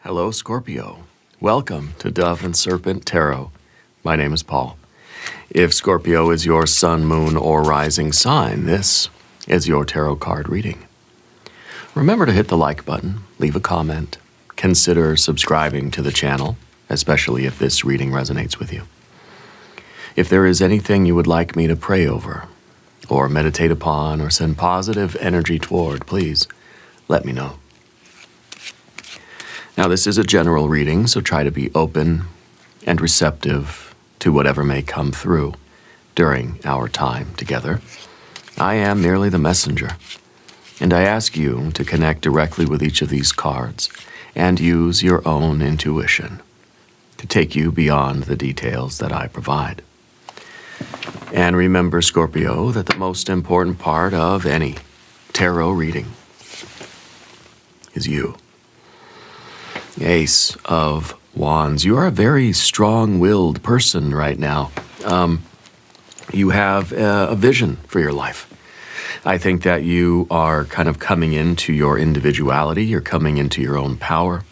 Hello, Scorpio. Welcome to Dove and Serpent Tarot. My name is Paul. If Scorpio is your sun, moon, or rising sign, this is your tarot card reading. Remember to hit the like button, leave a comment, consider subscribing to the channel, especially if this reading resonates with you. If there is anything you would like me to pray over, or meditate upon, or send positive energy toward, please let me know. Now, this is a general reading, so try to be open and receptive to whatever may come through during our time together. I am merely the messenger, and I ask you to connect directly with each of these cards and use your own intuition to take you beyond the details that I provide. And remember, Scorpio, that the most important part of any tarot reading is you. Ace of Wands. You are a very strong-willed person right now. You have a vision for your life. I think that you are kind of coming into your individuality. You're coming into your own power.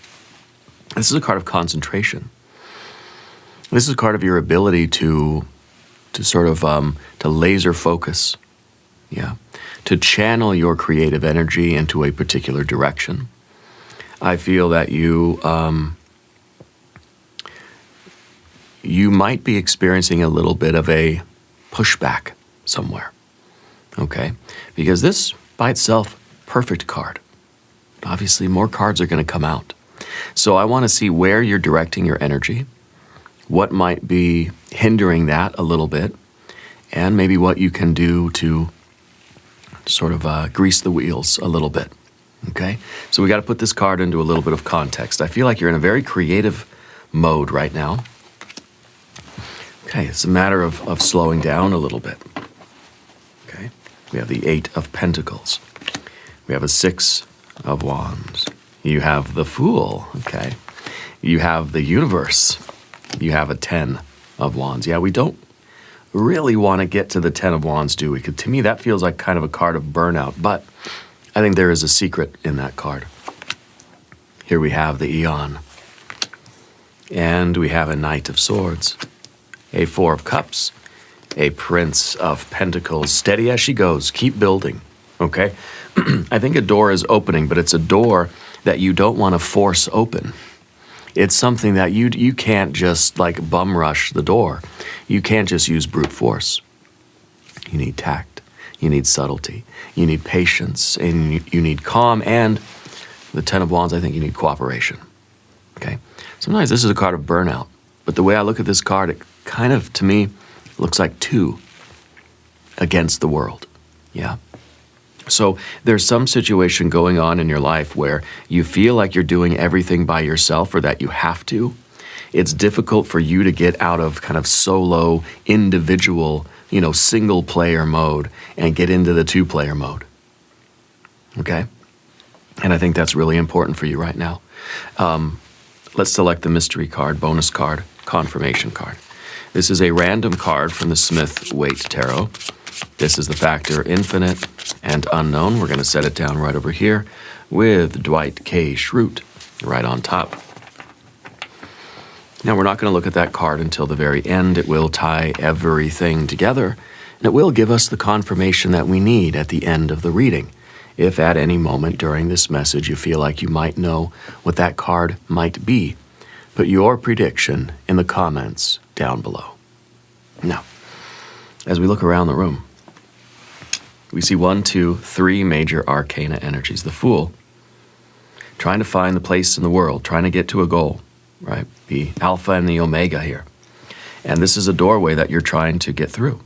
This is a card of concentration. This is a card of your ability to sort of to laser focus, to channel your creative energy into a particular direction. I feel that you might be experiencing a little bit of a pushback somewhere, okay? Because this, by itself, perfect card. Obviously, more cards are going to come out. So I want to see where you're directing your energy, what might be hindering that a little bit, and maybe what you can do to sort of grease the wheels a little bit. Okay, so we got to put this card into a little bit of context. I feel like you're in a very creative mode right now. Okay, it's a matter of slowing down a little bit. Okay, we have the Eight of Pentacles. We have a Six of Wands. You have the Fool, okay. You have the Universe. You have a Ten of Wands. Yeah, we don't really want to get to the Ten of Wands, do we? Because to me, that feels like kind of a card of burnout, but I think there is a secret in that card. Here we have the Eon. And we have a Knight of Swords, a Four of Cups, a Prince of Pentacles. Steady as she goes. Keep building, okay? I think a door is opening, but it's a door that you don't want to force open. It's something that you can't just like bum rush the door. You can't just use brute force. You need tact. You need subtlety, you need patience, and you need calm, and the Ten of Wands, I think you need cooperation, okay? Sometimes this is a card of burnout, but the way I look at this card, it kind of, to me, looks like two against the world, yeah? So there's some situation going on in your life where you feel like you're doing everything by yourself or that you have to. It's difficult for you to get out of kind of solo, individual, single player mode and get into the two-player mode, okay? And I think that's really important for you right now. Let's select the mystery card, bonus card, confirmation card. This is a random card from the Smith-Waite Tarot. This is the factor infinite and unknown. We're going to set it down right over here with Dwight K. Schrute right on top. Now, we're not going to look at that card until the very end. It will tie everything together, and it will give us the confirmation that we need at the end of the reading. If at any moment during this message you feel like you might know what that card might be, put your prediction in the comments down below. Now, as we look around the room, we see 1, 2, 3 major arcana energies. The Fool, trying to find the place in the world, trying to get to a goal. Right? The Alpha and the Omega here. And this is a doorway that you're trying to get through.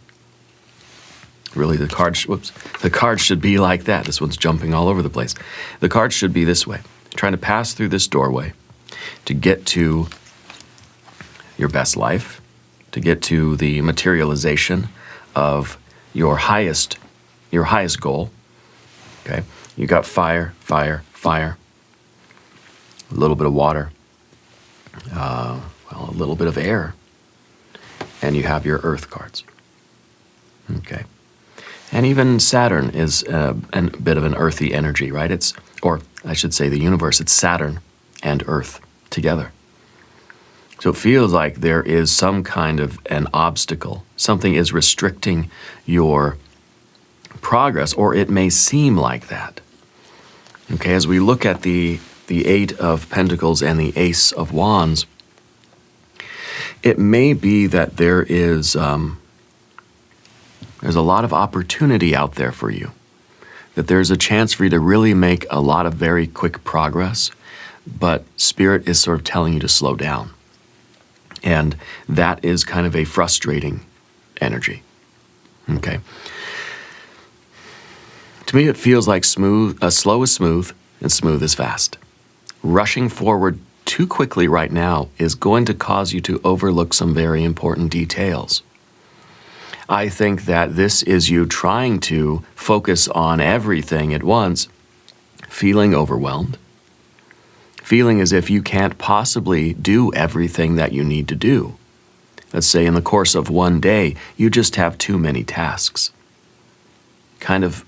Really, the card should be like that. This one's jumping all over the place. The card should be this way. Trying to pass through this doorway to get to your best life, to get to the materialization of your highest goal. Okay? You got fire, fire, fire. A little bit of water. A little bit of air, and you have your earth cards. Okay. And even Saturn is a bit of an earthy energy, right? Or I should say the universe, it's Saturn and Earth. together. So it feels like there is some kind of an obstacle. Something is restricting your progress, or it may seem like that. Okay, as we look at the Eight of Pentacles and the Ace of Wands, it may be that there's a lot of opportunity out there for you, that there's a chance for you to really make a lot of very quick progress, but Spirit is sort of telling you to slow down. And that is kind of a frustrating energy. Okay. To me, it feels like slow is smooth and smooth is fast. Rushing forward too quickly right now is going to cause you to overlook some very important details. I think that this is you trying to focus on everything at once, feeling overwhelmed, feeling as if you can't possibly do everything that you need to do. Let's say in the course of one day, you just have too many tasks. Kind of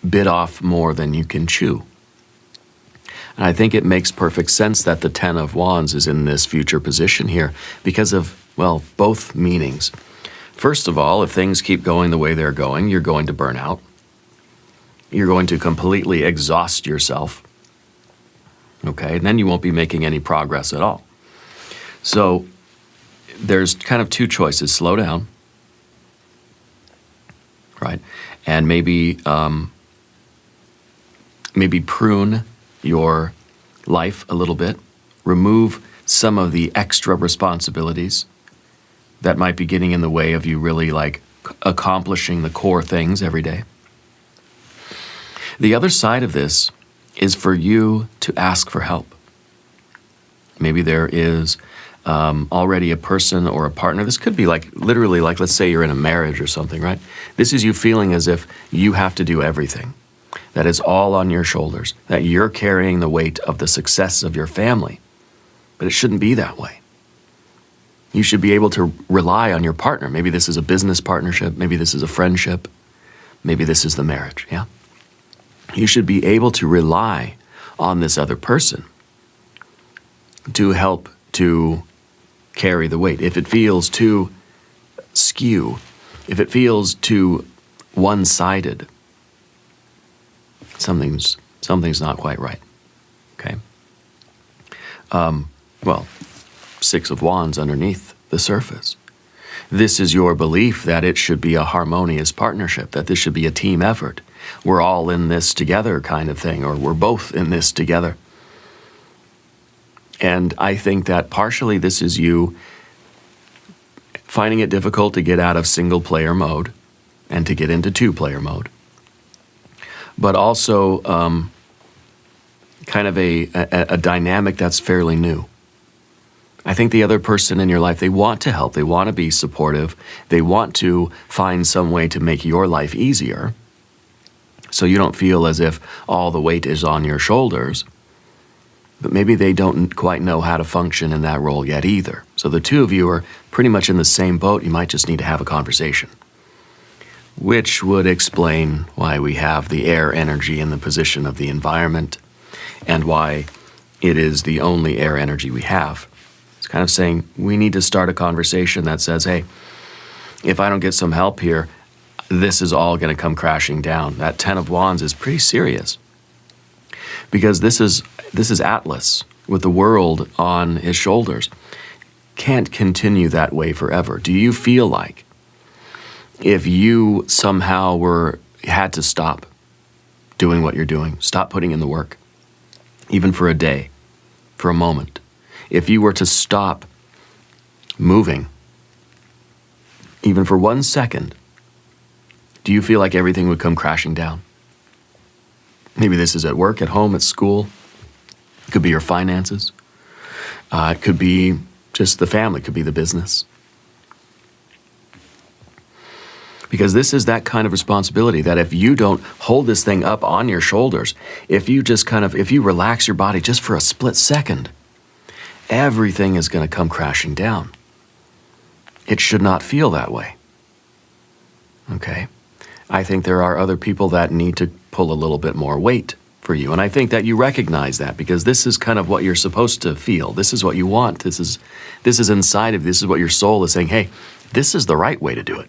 bit off more than you can chew. And I think it makes perfect sense that the Ten of Wands is in this future position here because of, well, both meanings. First of all, if things keep going the way they're going, you're going to burn out. You're going to completely exhaust yourself. Okay, and then you won't be making any progress at all. So there's kind of two choices: slow down, right? And maybe prune your life a little bit, remove some of the extra responsibilities that might be getting in the way of you really like accomplishing the core things every day. The other side of this is for you to ask for help. Maybe there is already a person or a partner. This could be like literally like, let's say you're in a marriage or something, right? This is you feeling as if you have to do everything, that it's all on your shoulders, that you're carrying the weight of the success of your family. But it shouldn't be that way. You should be able to rely on your partner. Maybe this is a business partnership. Maybe this is a friendship. Maybe this is the marriage, yeah? You should be able to rely on this other person to help to carry the weight. If it feels too skew, if it feels too one-sided, something's not quite right, okay? Well, Six of Wands underneath the surface. This is your belief that it should be a harmonious partnership, that this should be a team effort. We're all in this together kind of thing, or we're both in this together. And I think that partially this is you finding it difficult to get out of single-player mode and to get into two-player mode. But also kind of a dynamic that's fairly new. I think the other person in your life, they want to help, they want to be supportive, they want to find some way to make your life easier, so you don't feel as if all the weight is on your shoulders, but maybe they don't quite know how to function in that role yet either. So the two of you are pretty much in the same boat. You might just need to have a conversation, which would explain why we have the air energy in the position of the environment and why it is the only air energy we have. It's kind of saying we need to start a conversation that says, hey, if I don't get some help here, this is all going to come crashing down. That Ten of Wands is pretty serious because this is Atlas with the world on his shoulders. Can't continue that way forever. Do you feel like if you somehow had to stop doing what you're doing, stop putting in the work, even for a day, for a moment, if you were to stop moving, even for 1 second, do you feel like everything would come crashing down? Maybe this is at work, at home, at school. It could be your finances. It could be just the family. It could be the business. Because this is that kind of responsibility that if you don't hold this thing up on your shoulders, if you relax your body just for a split second, everything is going to come crashing down. It should not feel that way. Okay? I think there are other people that need to pull a little bit more weight for you. And I think that you recognize that because this is kind of what you're supposed to feel. This is what you want. This is inside of you. This is what your soul is saying, hey, this is the right way to do it.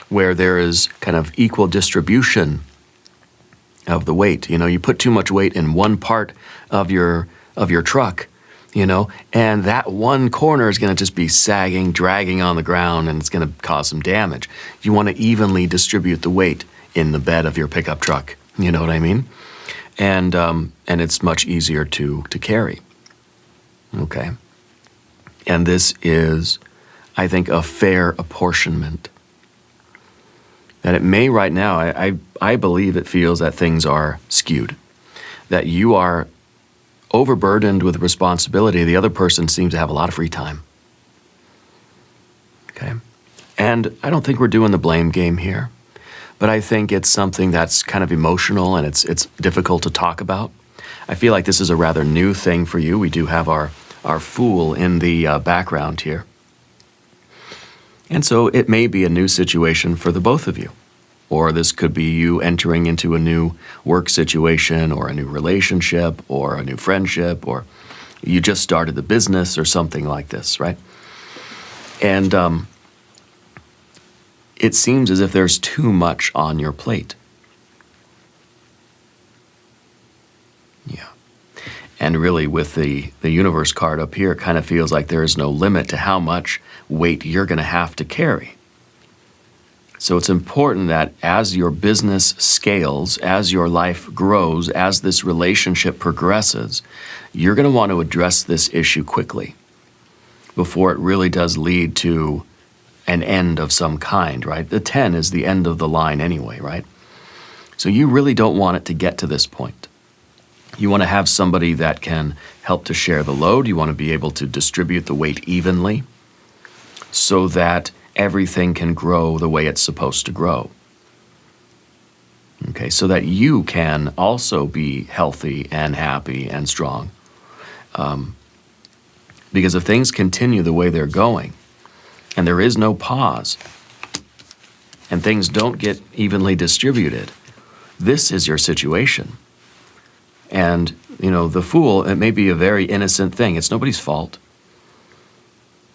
Where there is kind of equal distribution of the weight. You know, you put too much weight in one part of your truck, you know, and that one corner is going to just be sagging, dragging on the ground, and it's going to cause some damage. You want to evenly distribute the weight in the bed of your pickup truck. You know what I mean? And it's much easier to carry. Okay. And this is, I think, a fair apportionment. That it may right now, I believe it feels that things are skewed. That you are overburdened with responsibility. The other person seems to have a lot of free time. Okay? And I don't think we're doing the blame game here. But I think it's something that's kind of emotional and it's difficult to talk about. I feel like this is a rather new thing for you. We do have our Fool in the background here. And so it may be a new situation for the both of you. Or this could be you entering into a new work situation or a new relationship or a new friendship, or you just started the business or something like this, right? And it seems as if there's too much on your plate. Yeah. And really with the universe card up here, it kind of feels like there is no limit to how much weight you're going to have to carry. So it's important that as your business scales, as your life grows, as this relationship progresses, you're going to want to address this issue quickly before it really does lead to an end of some kind, right? The 10 is the end of the line anyway, right? So you really don't want it to get to this point. You want to have somebody that can help to share the load. You want to be able to distribute the weight evenly so that everything can grow the way it's supposed to grow. Okay, so that you can also be healthy and happy and strong. Because if things continue the way they're going, and there is no pause, and things don't get evenly distributed, this is your situation. And, you know, the Fool, it may be a very innocent thing. It's nobody's fault.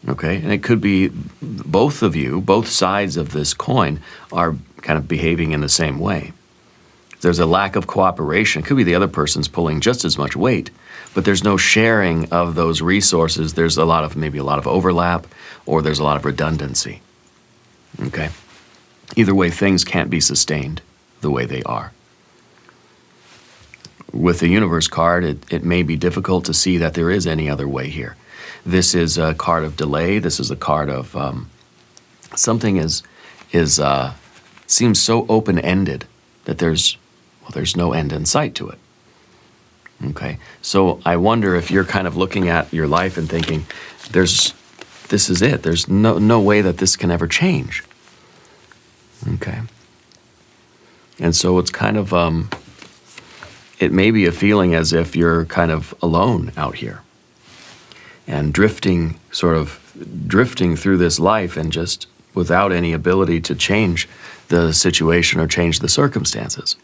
Okay, and it could be both of you, both sides of this coin are kind of behaving in the same way. There's a lack of cooperation. It could be the other person's pulling just as much weight, but there's no sharing of those resources. There's maybe a lot of overlap, or there's a lot of redundancy. Okay, either way, things can't be sustained the way they are. With the universe card, it may be difficult to see that there is any other way here. This is a card of delay. This is a card of something seems so open-ended that there's no end in sight to it. Okay, so I wonder if you're kind of looking at your life and thinking, this is it. There's no way that this can ever change. Okay, and so it's kind of it may be a feeling as if you're kind of alone out here. And drifting through this life and just without any ability to change the situation or change the circumstances.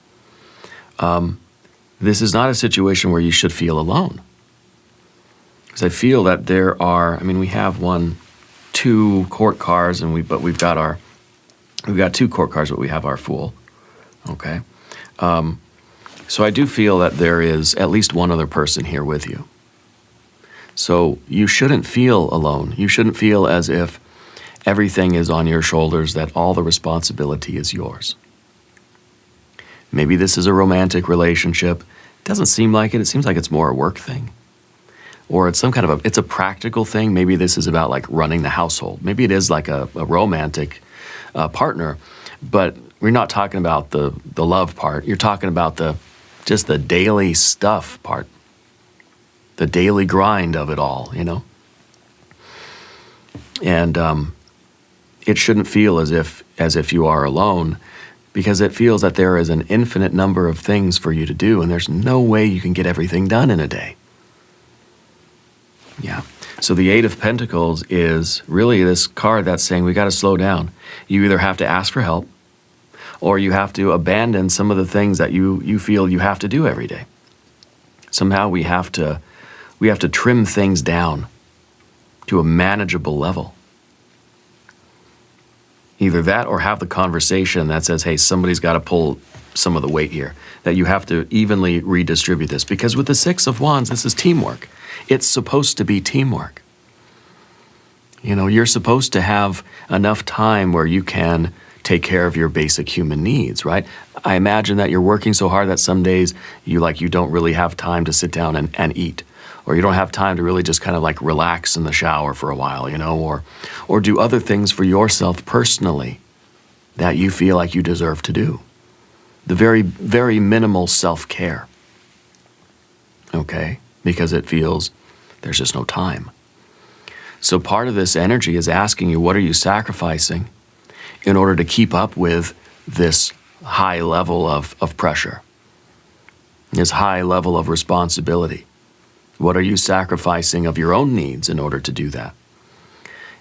This is not a situation where you should feel alone. Because I feel that we have 2 court cards, we've got 2 court cards, but we have our Fool. Okay. So I do feel that there is at least one other person here with you. So you shouldn't feel alone. You shouldn't feel as if everything is on your shoulders, that all the responsibility is yours. Maybe this is a romantic relationship. It doesn't seem like it. It seems like it's more a work thing. Or it's some kind of it's a practical thing. Maybe this is about like running the household. Maybe it is like a romantic partner, but we're not talking about the love part. You're talking about just the daily stuff part. The daily grind of it all, you know? And it shouldn't feel as if you are alone, because it feels that there is an infinite number of things for you to do, and there's no way you can get everything done in a day. Yeah. So the 8 of Pentacles is really this card that's saying we got to slow down. You either have to ask for help, or you have to abandon some of the things that you feel you have to do every day. Somehow we have to trim things down to a manageable level. Either that or have the conversation that says, hey, somebody's got to pull some of the weight here, that you have to evenly redistribute this. Because with the Six of Wands, this is teamwork. It's supposed to be teamwork. You know, you're supposed to have enough time where you can take care of your basic human needs, right? I imagine that you're working so hard that some days you don't really have time to sit down and eat, or you don't have time to really just kind of like relax in the shower for a while, you know, or do other things for yourself personally that you feel like you deserve to do. The very, very minimal self-care, okay? Because it feels there's just no time. So part of this energy is asking you, what are you sacrificing in order to keep up with this high level of pressure, this high level of responsibility? What are you sacrificing of your own needs in order to do that?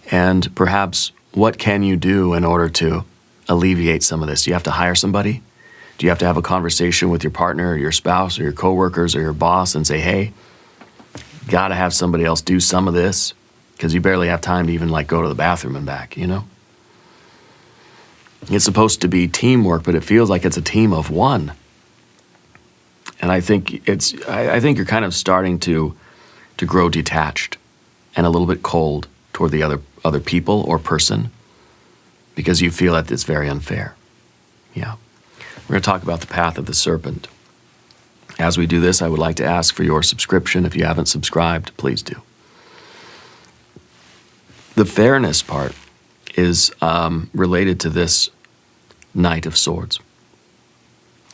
And perhaps what can you do in order to alleviate some of this? Do you have to hire somebody? Do you have to have a conversation with your partner or your spouse or your coworkers or your boss and say, hey, gotta have somebody else do some of this because you barely have time to even like go to the bathroom and back, you know? It's supposed to be teamwork, but it feels like it's a team of one. And I think you're kind of starting to grow detached and a little bit cold toward the other people or person because you feel that it's very unfair. Yeah. We're going to talk about the path of the serpent. As we do this, I would like to ask for your subscription. If you haven't subscribed, please do. The fairness part is related to this Knight of Swords.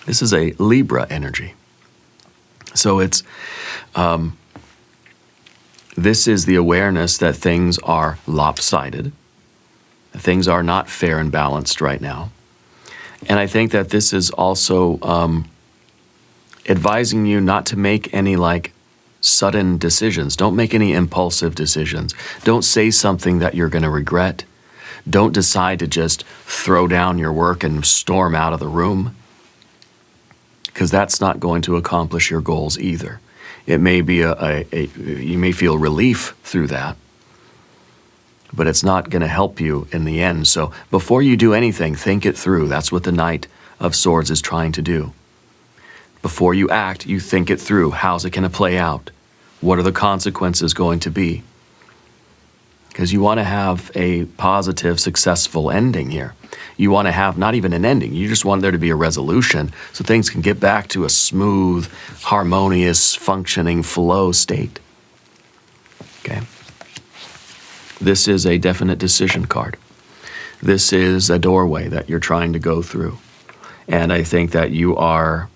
This is a Libra energy. So it's, this is the awareness that things are lopsided. Things are not fair and balanced right now. And I think that this is also advising you not to make any like sudden decisions. Don't make any impulsive decisions. Don't say something that you're going to regret. Don't decide to just throw down your work and storm out of the room, because that's not going to accomplish your goals either. It may be you may feel relief through that, but it's not going to help you in the end. So before you do anything, think it through. That's what the Knight of Swords is trying to do. Before you act, you think it through. How's it going to play out? What are the consequences going to be? Because you want to have a positive, successful ending here. You want to have not even an ending. You just want there to be a resolution so things can get back to a smooth, harmonious, functioning flow state. Okay? This is a definite decision card. This is a doorway that you're trying to go through. And I think that you are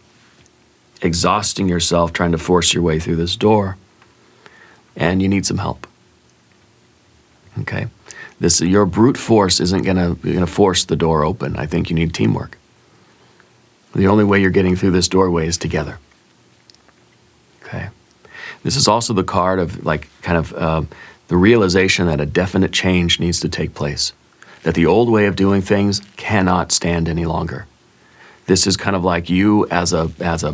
exhausting yourself trying to force your way through this door, and you need some help. Okay? Your brute force isn't gonna force the door open. I think you need teamwork. The only way you're getting through this doorway is together. Okay? This is also the card of the realization that a definite change needs to take place. That the old way of doing things cannot stand any longer. This is kind of like you as a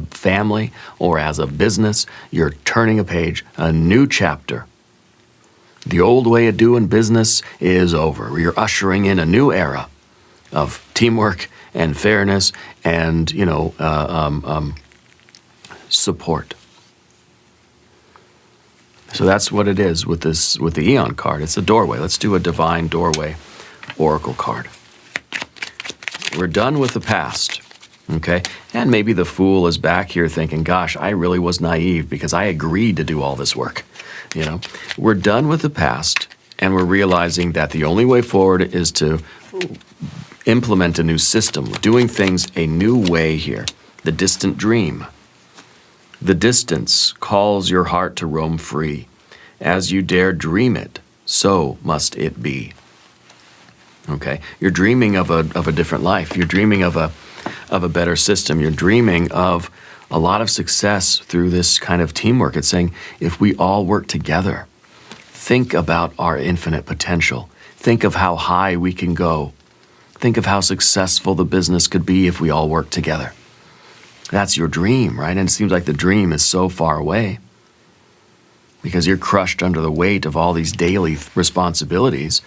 family or as a business, you're turning a page, a new chapter. The old way of doing business is over. You're ushering in a new era of teamwork and fairness and, support. So that's what it is with the Eon card. It's a doorway. Let's do a divine doorway oracle card. We're done with the past. Okay? And maybe the fool is back here thinking, gosh, I really was naive because I agreed to do all this work. You know, we're done with the past and we're realizing that the only way forward is to implement a new system, doing things a new way here. The distant dream. The distance calls your heart to roam free. As you dare dream it, so must it be. Okay? You're dreaming of a different life. You're dreaming of a better system. You're dreaming of a lot of success through this kind of teamwork. It's saying, if we all work together, think about our infinite potential. Think of how high we can go Think of how successful the business could be if we all worked together. That's your dream, right? And it seems like the dream is so far away because you're crushed under the weight of all these daily responsibilities,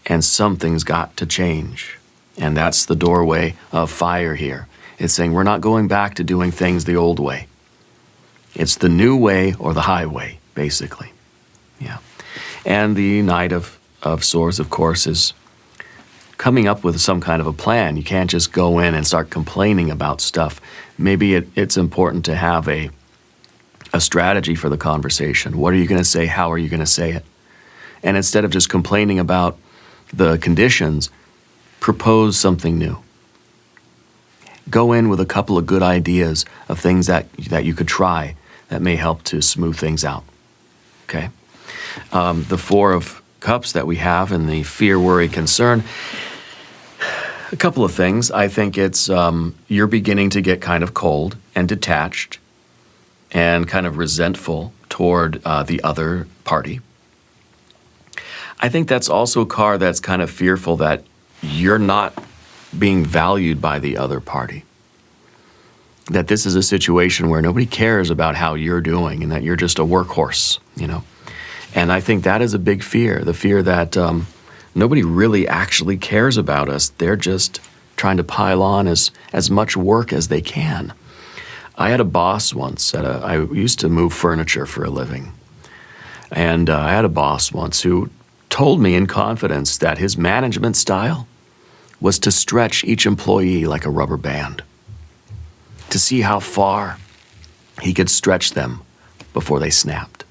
and something's got to change. And that's the doorway of fire here. It's saying we're not going back to doing things the old way. It's the new way or the highway, basically. Yeah. And the Knight of Swords, of course, is coming up with some kind of a plan. You can't just go in and start complaining about stuff. Maybe it's important to have a strategy for the conversation. What are you going to say? How are you going to say it? And instead of just complaining about the conditions, propose something new. Go in with a couple of good ideas of things that you could try that may help to smooth things out. Okay? The Four of Cups that we have in the fear, worry, concern, a couple of things. I think it's you're beginning to get kind of cold and detached and kind of resentful toward the other party. I think that's also a card that's kind of fearful that you're not being valued by the other party. That this is a situation where nobody cares about how you're doing and that you're just a workhorse, you know. And I think that is a big fear, the fear that nobody really actually cares about us. They're just trying to pile on as much work as they can. I had a boss once, I used to move furniture for a living. And I had a boss once who told me in confidence that his management style was to stretch each employee like a rubber band, to see how far he could stretch them before they snapped.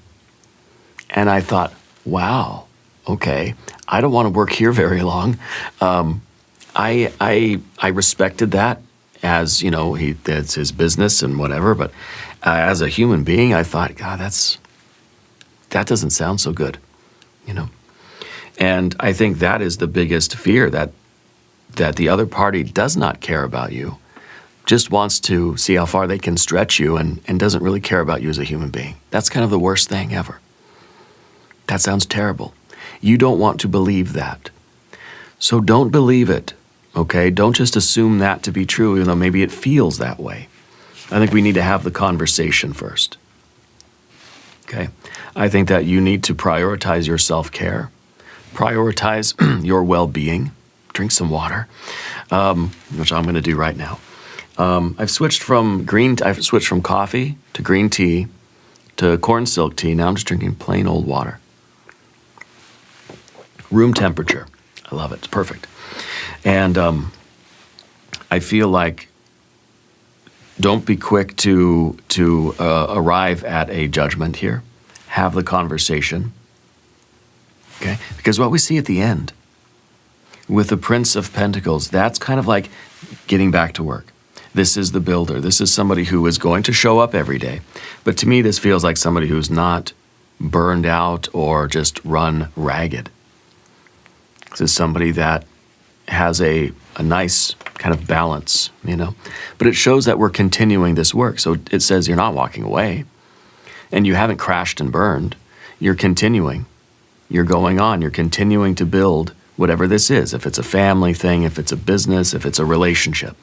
And I thought, wow, okay, I don't want to work here very long. I respected that as, you know, that's his business and whatever, but as a human being, I thought, God, that doesn't sound so good, you know. And I think that is the biggest fear, that the other party does not care about you, just wants to see how far they can stretch you and doesn't really care about you as a human being. That's kind of the worst thing ever. That sounds terrible. You don't want to believe that. So don't believe it, okay? Don't just assume that to be true, even though maybe it feels that way. I think we need to have the conversation first, okay? I think that you need to prioritize your self-care, prioritize your well-being, drink some water, which I'm going to do right now. I've switched from coffee to green tea to corn silk tea. Now I'm just drinking plain old water. Room temperature. I love it. It's perfect. And I feel like don't be quick to arrive at a judgment here. Have the conversation. Okay? Because what we see at the end with the Prince of Pentacles, that's kind of like getting back to work. This is the builder. This is somebody who is going to show up every day. But to me, this feels like somebody who's not burned out or just run ragged. This is somebody that has a nice kind of balance, you know. But it shows that we're continuing this work. So it says you're not walking away and you haven't crashed and burned. You're continuing. You're going on. You're continuing to build whatever this is. If it's a family thing, if it's a business, if it's a relationship.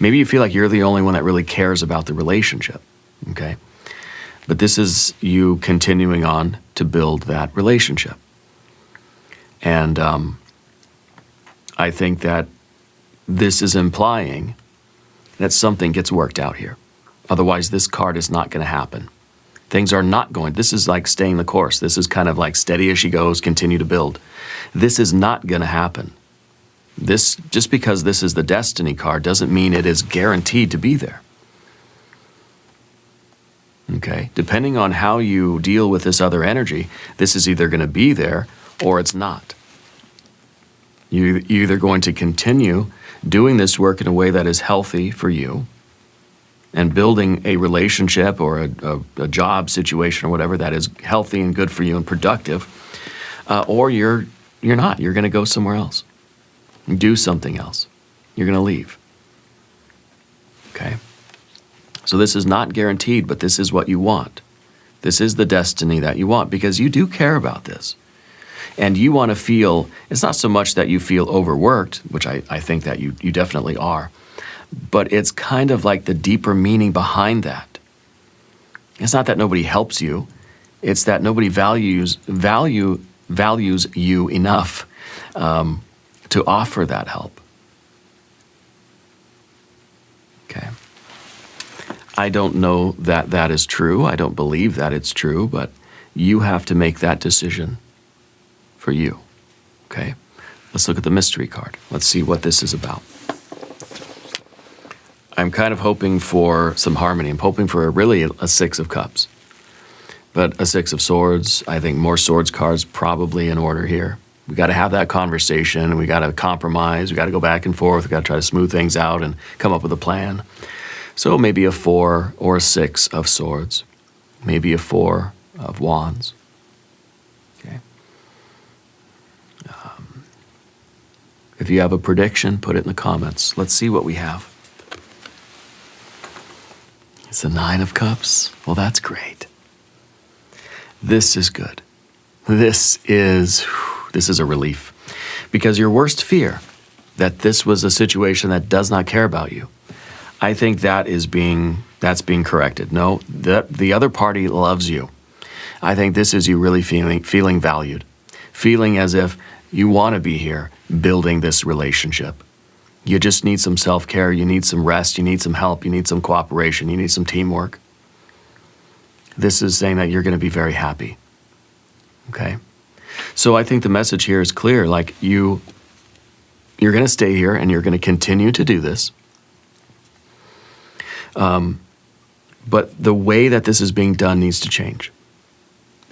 Maybe you feel like you're the only one that really cares about the relationship, okay? But this is you continuing on to build that relationship. And I think that this is implying that something gets worked out here. Otherwise, this card is not going to happen. Things are not going. This is like staying the course. This is kind of like steady as she goes, continue to build. This is not going to happen. This, just because this is the Destiny card doesn't mean it is guaranteed to be there. Okay? Depending on how you deal with this other energy, this is either going to be there or it's not. You're either going to continue doing this work in a way that is healthy for you and building a relationship or a job situation or whatever that is healthy and good for you and productive, or you're not. You're going to go somewhere else. Do something else. You're going to leave. Okay? So this is not guaranteed, but this is what you want. This is the destiny that you want because you do care about this. And you want to feel, it's not so much that you feel overworked, which I think that you definitely are, but it's kind of like the deeper meaning behind that. It's not that nobody helps you, it's that nobody values you enough to offer that help. Okay. I don't know that that is true. I don't believe that it's true, but you have to make that decision for you. Okay? Let's look at the mystery card. Let's see what this is about. I'm kind of hoping for some harmony. I'm hoping for really a Six of Cups. But a Six of Swords, I think more Swords cards probably in order here. We got to have that conversation. We got to compromise. We got to go back and forth. We got to try to smooth things out and come up with a plan. So maybe a 4 or a 6 of Swords. Maybe a 4 of Wands. Okay. If you have a prediction, put it in the comments. Let's see what we have. It's a 9 of Cups. Well, that's great. This is good. This is a relief. Because your worst fear, that this was a situation that does not care about you, I think that's being corrected. No, the other party loves you. I think this is you really feeling valued, feeling as if you want to be here building this relationship. You just need some self-care, you need some rest, you need some help, you need some cooperation, you need some teamwork. This is saying that you're going to be very happy. Okay? So I think the message here is clear, like you're going to stay here and you're going to continue to do this. But the way that this is being done needs to change.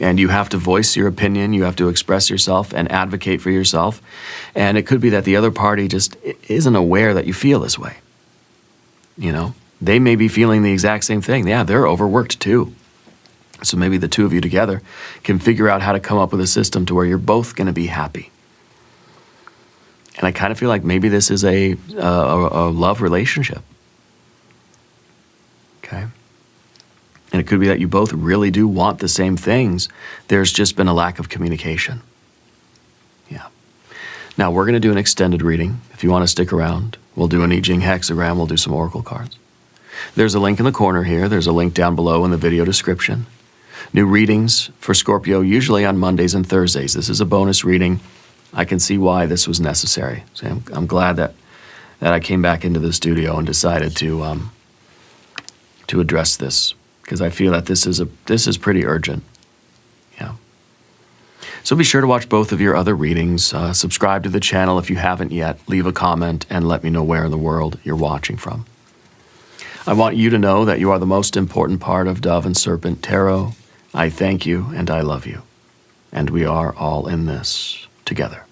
And you have to voice your opinion, you have to express yourself and advocate for yourself. And it could be that the other party just isn't aware that you feel this way. You know, they may be feeling the exact same thing. Yeah, they're overworked too. So maybe the two of you together can figure out how to come up with a system to where you're both going to be happy. And I kind of feel like maybe this is a love relationship. Okay? And it could be that you both really do want the same things. There's just been a lack of communication. Yeah. Now, we're going to do an extended reading. If you want to stick around, we'll do an I Ching hexagram. We'll do some oracle cards. There's a link in the corner here. There's a link down below in the video description. New readings for Scorpio, usually on Mondays and Thursdays. This is a bonus reading. I can see why this was necessary. So I'm glad that I came back into the studio and decided to address this, because I feel that this is pretty urgent. Yeah. So be sure to watch both of your other readings. Subscribe to the channel if you haven't yet. Leave a comment and let me know where in the world you're watching from. I want you to know that you are the most important part of Dove and Serpent Tarot. I thank you and I love you. And we are all in this together.